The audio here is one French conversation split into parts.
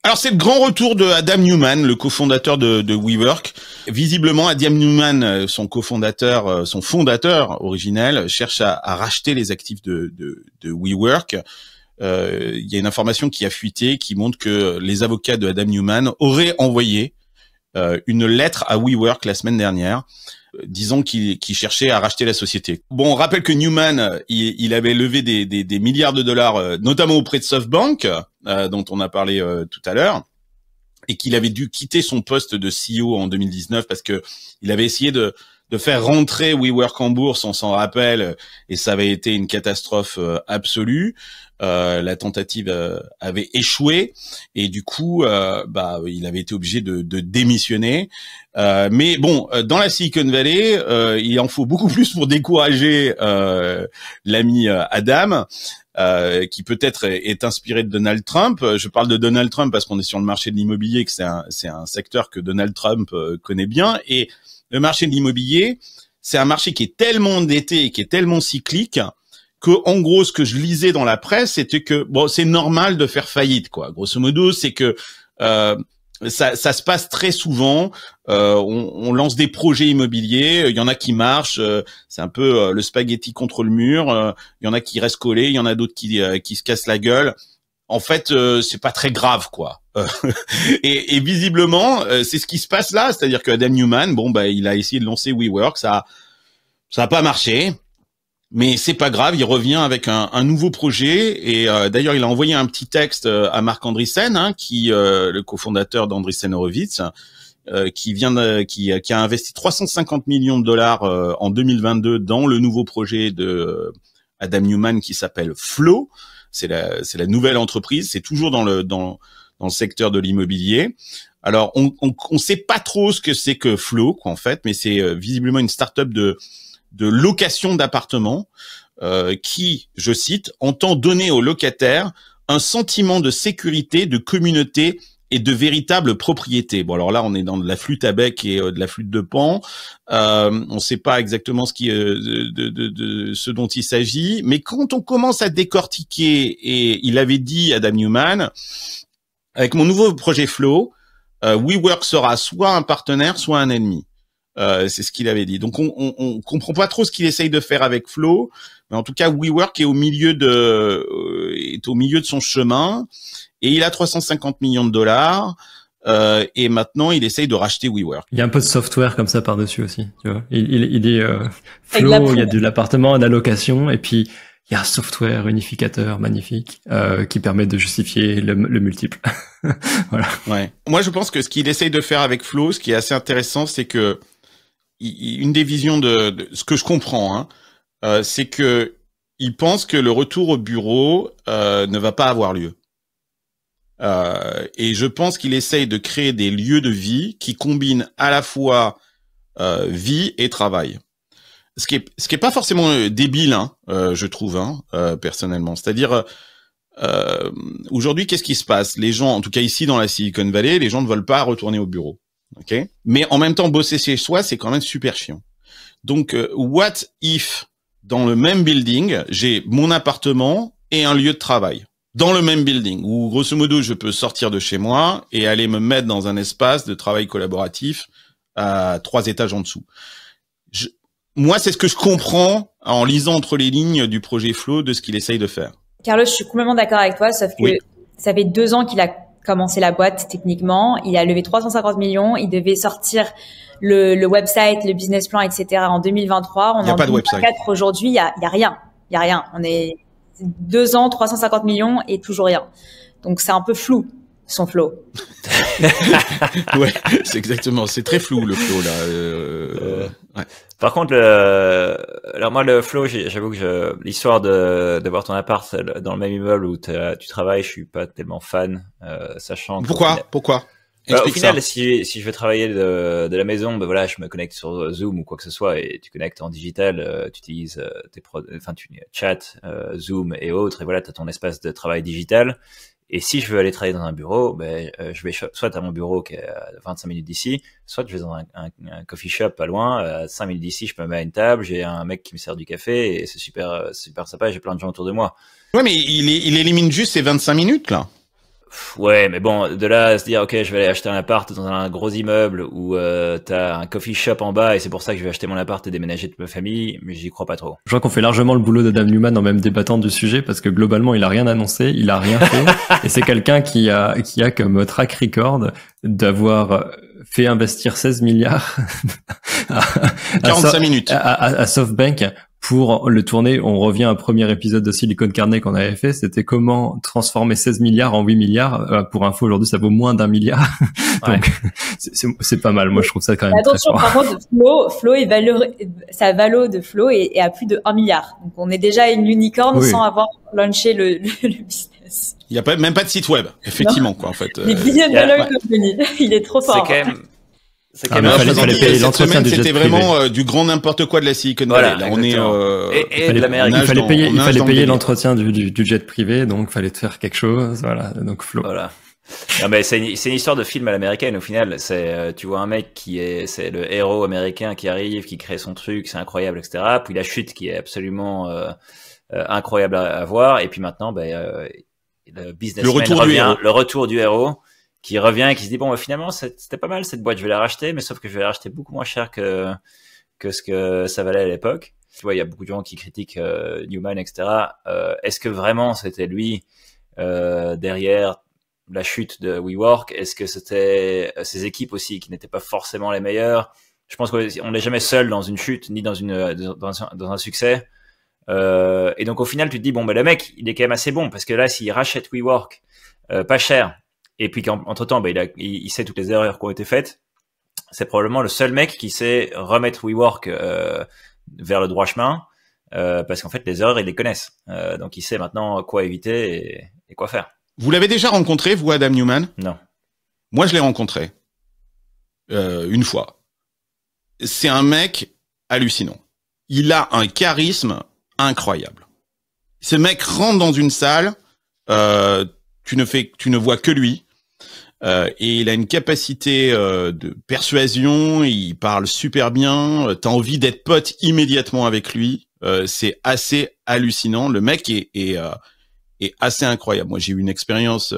Alors c'est le grand retour de Adam Neumann, le cofondateur de WeWork. Visiblement, Adam Neumann, son cofondateur, son fondateur originel, cherche à racheter les actifs de WeWork. Il y a une information qui a fuité qui montre que les avocats de Adam Neumann auraient envoyé une lettre à WeWork la semaine dernière, disant qu'il cherchait à racheter la société. Bon, on rappelle que Neumann, il avait levé des milliards de dollars, notamment auprès de SoftBank, dont on a parlé tout à l'heure, et qu'il avait dû quitter son poste de CEO en 2019 parce que il avait essayé de faire rentrer WeWork en bourse, on s'en rappelle, et ça avait été une catastrophe absolue. La tentative avait échoué et du coup, il avait été obligé de démissionner. Mais bon, dans la Silicon Valley, il en faut beaucoup plus pour décourager l'ami Adam, qui peut-être est inspiré de Donald Trump. Je parle de Donald Trump parce qu'on est sur le marché de l'immobilier, que c'est un secteur que Donald Trump connaît bien. Et le marché de l'immobilier, c'est un marché qui est tellement endetté et qui est tellement cyclique que, en gros, ce que je lisais dans la presse, c'était que bon, c'est normal de faire faillite, quoi. Grosso modo, c'est que ça se passe très souvent. On lance des projets immobiliers, il y en a qui marchent, c'est un peu le spaghetti contre le mur. Il y en a qui restent collés, il y en a d'autres qui se cassent la gueule. En fait, c'est pas très grave, quoi. Et visiblement, c'est ce qui se passe là, c'est-à-dire que Adam Neumann, il a essayé de lancer WeWork, ça a pas marché. Mais c'est pas grave, il revient avec un nouveau projet et d'ailleurs il a envoyé un petit texte à Marc Andreessen, qui le cofondateur d'Andreessen Horowitz, qui a investi 350 millions de dollars en 2022 dans le nouveau projet de Adam Neumann qui s'appelle Flow. C'est la nouvelle entreprise, c'est toujours dans le secteur de l'immobilier. Alors on sait pas trop ce que c'est que Flow, quoi, en fait, mais c'est visiblement une start-up de location d'appartements qui, je cite, entend donner aux locataires un sentiment de sécurité, de communauté et de véritable propriété. Bon, alors là, on est dans de la flûte à bec et de la flûte de Pan. On ne sait pas exactement de ce dont il s'agit, mais quand on commence à décortiquer, et il avait dit, Adam Neumann, avec mon nouveau projet Flow, WeWork sera soit un partenaire, soit un ennemi. C'est ce qu'il avait dit. Donc on comprend pas trop ce qu'il essaye de faire avec Flow, mais en tout cas WeWork est au milieu de son chemin et il a 350 millions de dollars et maintenant il essaye de racheter WeWork. Il y a un peu de software comme ça par-dessus aussi, tu vois. Il dit Flow, il y a de l'appartement, de la location et puis il y a un software unificateur magnifique qui permet de justifier le multiple. Voilà. Ouais. Moi je pense que ce qu'il essaye de faire avec Flow, ce qui est assez intéressant, c'est que une des visions de ce que je comprends, c'est que il pense que le retour au bureau ne va pas avoir lieu. Et je pense qu'il essaye de créer des lieux de vie qui combinent à la fois vie et travail. Ce qui est pas forcément débile, je trouve, personnellement. C'est-à-dire aujourd'hui, qu'est-ce qui se passe? Les gens, en tout cas ici dans la Silicon Valley, les gens ne veulent pas retourner au bureau. Okay. Mais en même temps, bosser chez soi, c'est quand même super chiant. Donc, what if, dans le même building, j'ai mon appartement et un lieu de travail dans le même building, où grosso modo, je peux sortir de chez moi et aller me mettre dans un espace de travail collaboratif à 3 étages en dessous. Moi, c'est ce que je comprends en lisant entre les lignes du projet Flow de ce qu'il essaye de faire. Carlos, je suis complètement d'accord avec toi, sauf que oui. Ça fait 2 ans qu'il a commencé la boîte techniquement. Il a levé 350 millions. Il devait sortir le website, le business plan, etc. en 2023. On il n'y a pas de website. Aujourd'hui, il y a rien. Il y a rien. On est 2 ans, 350 millions et toujours rien. Donc, c'est un peu flou, son flow. Ouais, c'est exactement. C'est très flou, le flow, là. Ouais. Par contre, alors moi, le flow, j'avoue que l'histoire de voir ton appart dans le même immeuble où tu travailles, je suis pas tellement fan, sachant que Pourquoi au final, si je veux travailler de la maison, voilà, je me connecte sur Zoom ou quoi que ce soit et tu connectes en digital, tu utilises tu chat, Zoom et autres et voilà, tu as ton espace de travail digital. Et si je veux aller travailler dans un bureau, je vais soit à mon bureau qui est à 25 minutes d'ici, soit je vais dans un coffee shop pas loin, à 5 minutes d'ici, je me mets à une table, j'ai un mec qui me sert du café et c'est super sympa, j'ai plein de gens autour de moi. Ouais, mais il élimine juste ces 25 minutes, là. Ouais, mais bon, de là à se dire, ok, je vais aller acheter un appart dans un gros immeuble où t'as un coffee shop en bas et c'est pour ça que je vais acheter mon appart et déménager de ma famille, mais j'y crois pas trop. Je crois qu'on fait largement le boulot d'Adam Newman en même débattant du sujet parce que globalement, il a rien annoncé, il a rien fait. Et c'est quelqu'un qui a comme track record d'avoir fait investir 16 milliards 45 minutes à SoftBank pour le tourner. On revient à un premier épisode de Silicon Carnet qu'on avait fait, c'était comment transformer 16 milliards en 8 milliards. Pour info, aujourd'hui, ça vaut moins d'1 milliard. Donc, c'est pas mal. Moi, je trouve ça quand même attention, très fort. par contre, Flow sa valo de Flow est à plus de 1 milliard. Donc, on est déjà une unicorn sans avoir launché le business. Il y a même pas de site web, effectivement, quoi, en fait. Les billion dollar company. Il est trop fort. C'est quand même, fallait payer l'entretien du jet c'était vraiment du grand n'importe quoi de la Silicon Valley. Là, on est il fallait payer l'entretien du jet privé, donc fallait faire quelque chose. Voilà, donc Flow. Voilà. Non, mais c'est une histoire de film à l'américaine au final. C'est tu vois un mec c'est le héros américain qui arrive, qui crée son truc, c'est incroyable, etc. Puis la chute qui est absolument incroyable à voir. Et puis maintenant, le businessman revient, le retour du héros. Qui revient et qui se dit bon finalement c'était pas mal cette boîte, je vais la racheter, mais sauf que je vais la racheter beaucoup moins cher que ce que ça valait à l'époque. Tu vois, il y a beaucoup de gens qui critiquent Newman, etc. Est-ce que vraiment c'était lui derrière la chute de WeWork? Est-ce que c'était ses équipes aussi qui n'étaient pas forcément les meilleures? Je pense qu'on n'est jamais seul dans une chute ni dans un succès. Et donc au final tu te dis bon le mec il est quand même assez bon parce que là s'il rachète WeWork pas cher, et puis qu'entre temps, il sait toutes les erreurs qui ont été faites. C'est probablement le seul mec qui sait remettre WeWork vers le droit chemin, parce qu'en fait, les erreurs, ils les connaissent. Donc, il sait maintenant quoi éviter et quoi faire. Vous l'avez déjà rencontré, vous, Adam Newman? Non. Moi, je l'ai rencontré une fois. C'est un mec hallucinant. Il a un charisme incroyable. Ce mec rentre dans une salle, tu ne vois que lui. Et il a une capacité de persuasion, il parle super bien, t'as envie d'être pote immédiatement avec lui, c'est assez hallucinant. Le mec est assez incroyable. Moi j'ai eu une expérience,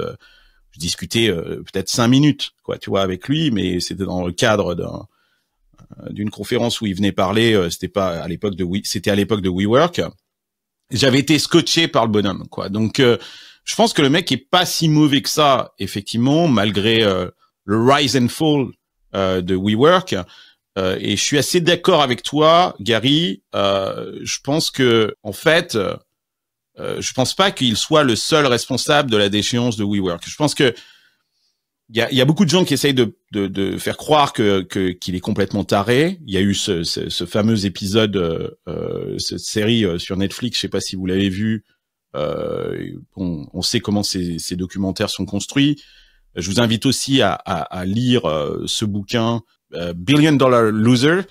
je discutais peut-être 5 minutes, quoi, tu vois, avec lui, mais c'était dans le cadre d'une conférence où il venait parler, c'était à l'époque de WeWork. J'avais été scotché par le bonhomme, quoi. Donc je pense que le mec est pas si mauvais que ça, effectivement, malgré le rise and fall de WeWork. Et je suis assez d'accord avec toi, Gary. Je pense que, en fait, je pense pas qu'il soit le seul responsable de la déchéance de WeWork. Je pense que il y a beaucoup de gens qui essayent de faire croire qu'il est complètement taré. Il y a eu ce fameux épisode, cette série sur Netflix. Je sais pas si vous l'avez vu. On sait comment ces documentaires sont construits. Je vous invite aussi à lire ce bouquin Billion Dollar Loser,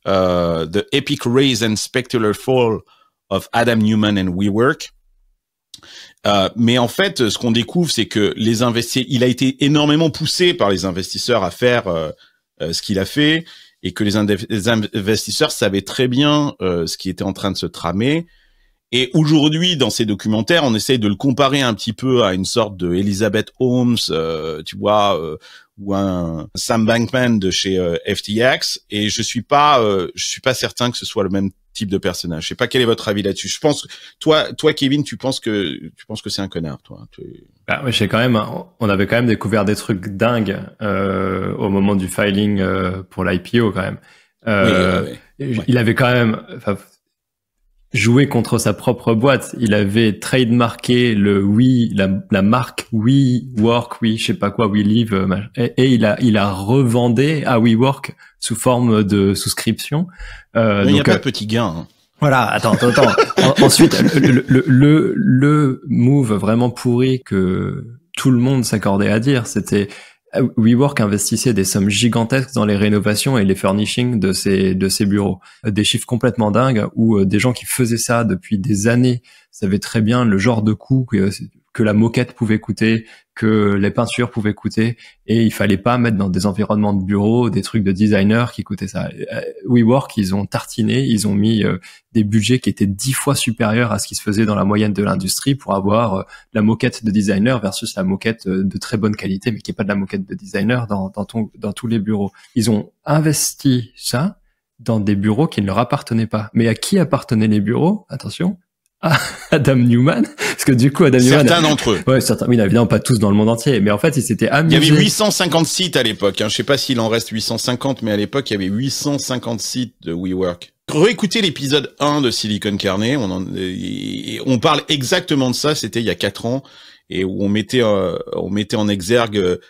The Epic Rise and Spectacular Fall of Adam Newman and WeWork. Mais en fait, ce qu'on découvre, c'est que il a été énormément poussé par les investisseurs à faire ce qu'il a fait, et que les investisseurs savaient très bien ce qui était en train de se tramer. Et aujourd'hui, dans ces documentaires, on essaye de le comparer un petit peu à une sorte de Elizabeth Holmes, tu vois, ou un Sam Bankman de chez FTX. Et je suis pas certain que ce soit le même type de personnage. Je sais pas quel est votre avis là-dessus. Je pense, toi, Kevin, tu penses que c'est un connard, toi. Bah, ouais, on avait quand même découvert des trucs dingues au moment du filing pour l'IPO quand même. Oui. Il avait quand même joué contre sa propre boîte. Il avait trademarké la marque WeWork, je sais pas quoi, WeLive, et il a revendé à WeWork sous forme de souscription. Il n'y a pas de petit gain. Hein. Voilà, attends. Ensuite, le move vraiment pourri que tout le monde s'accordait à dire, c'était WeWork investissait des sommes gigantesques dans les rénovations et les furnishings de ses bureaux. Des chiffres complètement dingues où des gens qui faisaient ça depuis des années savaient très bien le genre de coût que la moquette pouvait coûter, que les peintures pouvaient coûter, et il fallait pas mettre dans des environnements de bureau des trucs de designers qui coûtaient ça. WeWork, ils ont tartiné, ils ont mis des budgets qui étaient 10 fois supérieurs à ce qui se faisait dans la moyenne de l'industrie pour avoir la moquette de designer versus la moquette de très bonne qualité, mais qui est pas de la moquette de designer dans tous les bureaux. Ils ont investi ça dans des bureaux qui ne leur appartenaient pas. Mais à qui appartenaient les bureaux? Attention. Adam Newman, parce que du coup Adam Newman, certains d'entre eux. Ouais, certains, oui, évidemment pas tous dans le monde entier, mais en fait, ils s'étaient amusés. Il y avait 850 sites à l'époque, hein. Je sais pas s'il en reste 850, mais à l'époque, il y avait 850 sites de WeWork. Réécoutez l'épisode 1 de Silicon Carnet, on parle exactement de ça, c'était il y a 4 ans, et où on mettait en exergue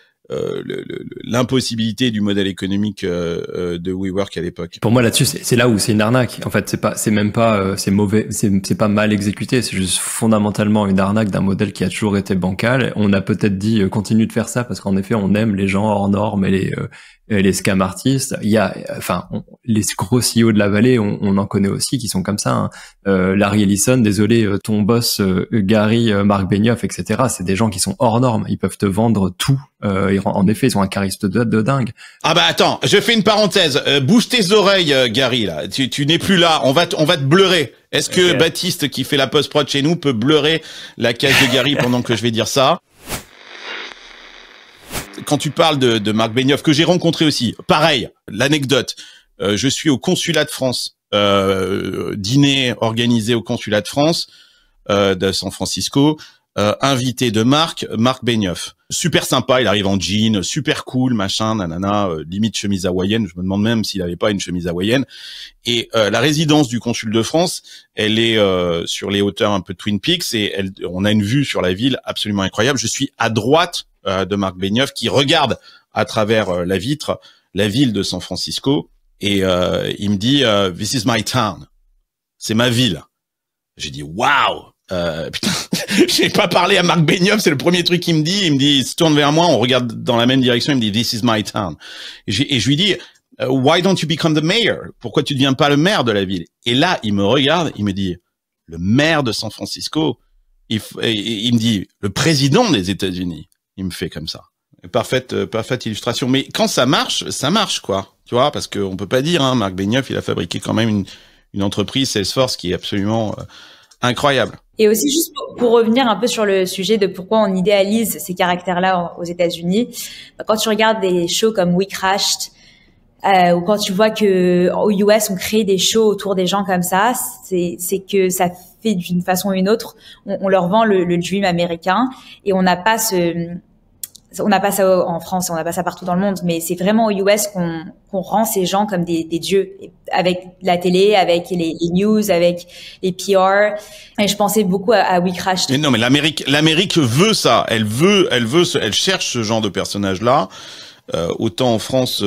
l'impossibilité du modèle économique de WeWork à l'époque. Pour moi là-dessus, c'est là où c'est une arnaque. En fait, c'est même pas c'est mauvais, c'est pas mal exécuté, c'est juste fondamentalement une arnaque d'un modèle qui a toujours été bancal. On a peut-être dit continue de faire ça parce qu'en effet, on aime les gens hors normes et les scam artistes. Il y a les gros CEO de la vallée, on en connaît aussi qui sont comme ça, hein. Larry Ellison, désolé, ton boss Gary, Mark Benioff, etc. C'est des gens qui sont hors normes. Ils peuvent te vendre tout. En effet, ils ont un charisme de dingue. Ah bah attends, je fais une parenthèse. Bouge tes oreilles, Gary, là. Tu n'es plus là. On va te bleurer. Est-ce que Baptiste, qui fait la post-prod chez nous, peut bleurer la cage de Gary pendant que je vais dire ça? Quand tu parles de Mark Benioff, que j'ai rencontré aussi, pareil, l'anecdote. Je suis au consulat de France, dîner organisé au consulat de France de San Francisco. Invité de Mark Benioff. Super sympa, il arrive en jean, super cool, machin, nanana, limite chemise hawaïenne. Je me demande même s'il avait pas une chemise hawaïenne. Et la résidence du consul de France, elle est sur les hauteurs un peu de Twin Peaks et on a une vue sur la ville absolument incroyable. Je suis à droite de Mark Benioff qui regarde à travers la vitre la ville de San Francisco et il me dit "This is my town", c'est ma ville. J'ai dit waouh. Putain, j'ai pas parlé à Mark Benioff, c'est le premier truc qu'il me dit. Il se tourne vers moi, on regarde dans la même direction, il me dit "This is my town". Et je lui dis "Why don't you become the mayor?" Pourquoi tu deviens pas le maire de la ville? Et là, il me regarde, il me dit "Le maire de San Francisco?" Il me dit "Le président des États-Unis." Il me fait comme ça. Parfaite illustration. Mais quand ça marche, quoi. Tu vois, parce qu'on peut pas dire, hein, Mark Benioff, il a fabriqué quand même une entreprise Salesforce qui est absolument incroyable. Et aussi, juste pour revenir un peu sur le sujet de pourquoi on idéalise ces caractères-là aux États-Unis, quand tu regardes des shows comme We Crashed, ou quand tu vois que aux US on crée des shows autour des gens comme ça, c'est que ça fait d'une façon ou une autre, on leur vend le dream américain et on n'a pas ça en France, on n'a pas ça partout dans le monde, mais c'est vraiment aux US qu'on rend ces gens comme des dieux, avec la télé, avec les news, avec les PR. Et je pensais beaucoup à We Crashed. Mais non, mais l'Amérique veut ça. Elle cherche ce genre de personnage-là. Autant en France,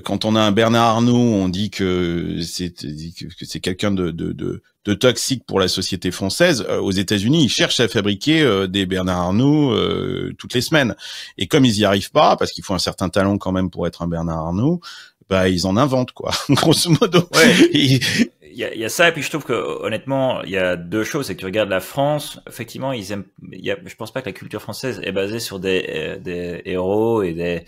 quand on a un Bernard Arnault, on dit que c'est quelqu'un de toxique pour la société française. Aux États-Unis, ils cherchent à fabriquer des Bernard Arnault toutes les semaines. Et comme ils y arrivent pas, parce qu'il faut un certain talent quand même pour être un Bernard Arnault, bah ils en inventent quoi, grosso modo. Ouais. Il y a ça, et puis je trouve que honnêtement, il y a deux choses. C'est que tu regardes la France, effectivement, je pense pas que la culture française est basée sur des héros et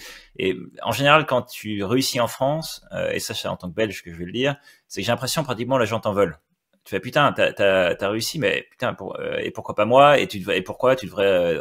en général, quand tu réussis en France, et ça c'est en tant que Belge que je vais le dire, c'est que j'ai l'impression pratiquement les gens t'en veulent. Tu fais putain, t'as réussi, mais putain, et pourquoi pas moi? Et pourquoi tu devrais?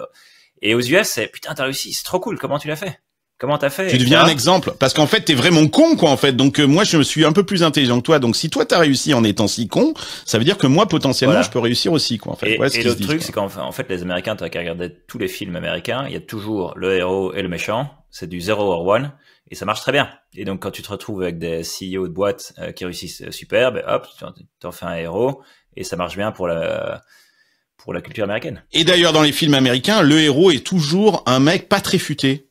Et aux US, c'est putain, t'as réussi, c'est trop cool. Comment tu l'as fait? Comment t'as fait? Tu deviens un exemple, parce qu'en fait t'es vraiment con quoi en fait. Donc moi je me suis un peu plus intelligent que toi. Donc si toi t'as réussi en étant si con, ça veut dire que moi potentiellement je peux réussir aussi quoi en fait. Et l'autre truc c'est qu'en fait les Américains, t'as qu'à regarder tous les films américains, il y a toujours le héros et le méchant. C'est du 0 or 1 et ça marche très bien. Et donc quand tu te retrouves avec des CEO de boîtes qui réussissent super, ben hop, t'en fais un héros et ça marche bien pour la culture américaine. Et d'ailleurs dans les films américains, le héros est toujours un mec pas très futé.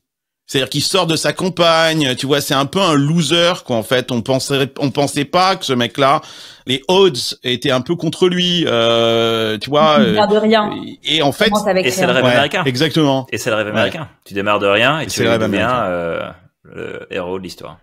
C'est-à-dire qu'il sort de sa campagne, tu vois, c'est un peu un loser, quoi, en fait. On pensait pas que ce mec-là, les odds étaient un peu contre lui, tu vois. Il de rien. Et en fait, et c'est le rêve américain. Exactement. Et c'est le rêve américain. Tu démarres de rien et tu deviens le héros de l'histoire.